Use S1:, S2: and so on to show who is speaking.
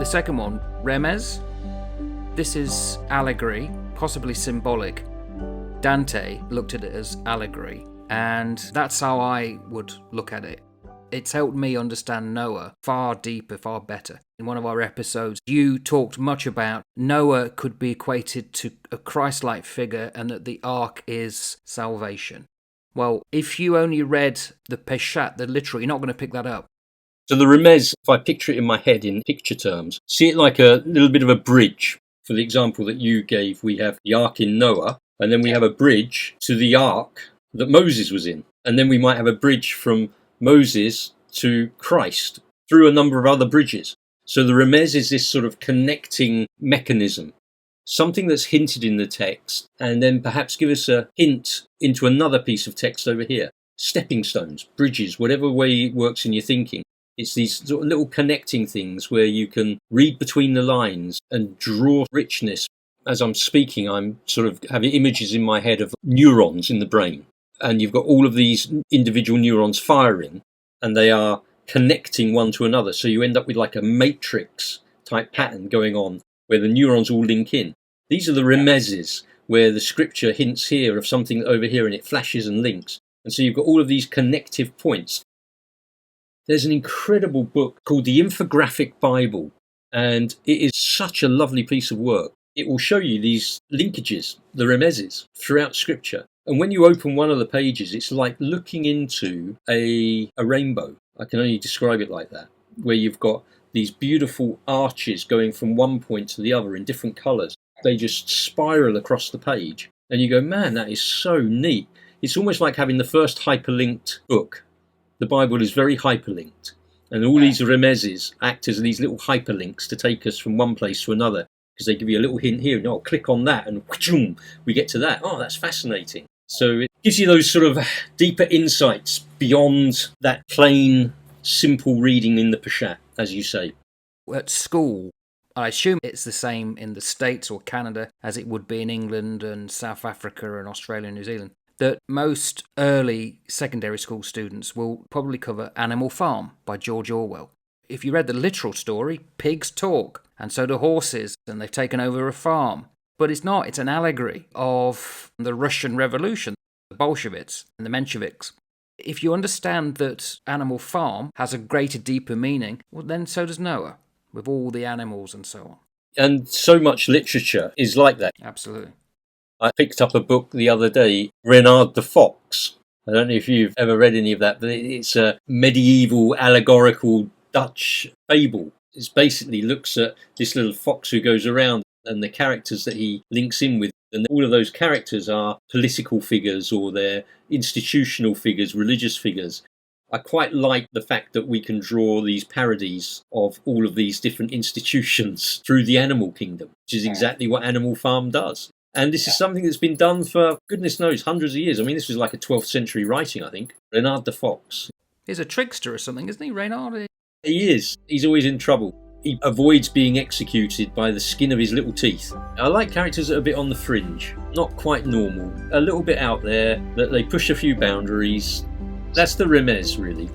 S1: The second one, remez. This is allegory, possibly symbolic. Dante looked at it as allegory, and that's how I would look at it. It's helped me understand Noah far deeper, far better. In one of our episodes, you talked much about Noah could be equated to a Christ-like figure and that the ark is salvation. Well, if you only read the Peshat, the literal, you're not going to pick that up.
S2: So the remez, if I picture it in my head in picture terms, see it like a little bit of a bridge. For the example that you gave, we have the ark in Noah, and then we have a bridge to the ark that Moses was in. And then we might have a bridge from Moses to Christ through a number of other bridges. So the remez is this sort of connecting mechanism, something that's hinted in the text, and then perhaps give us a hint into another piece of text over here. Stepping stones, bridges, whatever way it works in your thinking. It's these sort of little connecting things where you can read between the lines and draw richness. As I'm speaking, I'm sort of having images in my head of neurons in the brain. And you've got all of these individual neurons firing, and they are connecting one to another. So you end up with like a matrix type pattern going on where the neurons all link in. These are the remezes, where the scripture hints here of something over here and it flashes and links. And so you've got all of these connective points. There's an incredible book called The Infographic Bible, and it is such a lovely piece of work. It will show you these linkages, the remezes, throughout scripture. And when you open one of the pages, it's like looking into a rainbow. I can only describe it like that, where you've got these beautiful arches going from one point to the other in different colours. They just spiral across the page. And you go, man, that is so neat. It's almost like having the first hyperlinked book. The Bible is very hyperlinked. And all these remezes act as these little hyperlinks to take us from one place to another. Because they give you a little hint here, and oh, click on that, and whoosh, we get to that. Oh, that's fascinating. So it gives you those sort of deeper insights beyond that plain, simple reading in the Peshat, as you say.
S1: At school, I assume it's the same in the States or Canada as it would be in England and South Africa and Australia and New Zealand, that most early secondary school students will probably cover Animal Farm by George Orwell. If you read the literal story, pigs talk, and so do horses, and they've taken over a farm. But it's not, it's an allegory of the Russian Revolution, the Bolsheviks and the Mensheviks. If you understand that Animal Farm has a greater, deeper meaning, well, then so does Noah, with all the animals and so on.
S2: And so much literature is like that.
S1: Absolutely.
S2: I picked up a book the other day, Renard the Fox. I don't know if you've ever read any of that, but it's a medieval, allegorical Dutch fable. It basically looks at this little fox who goes around and the characters that he links in with. And all of those characters are political figures or they're institutional figures, religious figures. I quite like the fact that we can draw these parodies of all of these different institutions through the animal kingdom, which is exactly what Animal Farm does. And this is something that's been done for, goodness knows, hundreds of years. I mean, this was like a 12th century writing, I think. Renard the Fox.
S1: He's a trickster or something, isn't he, Reynard?
S2: He is. He's always in trouble. He avoids being executed by the skin of his little teeth. I like characters that are a bit on the fringe, not quite normal, a little bit out there, that they push a few boundaries. That's the remez, really.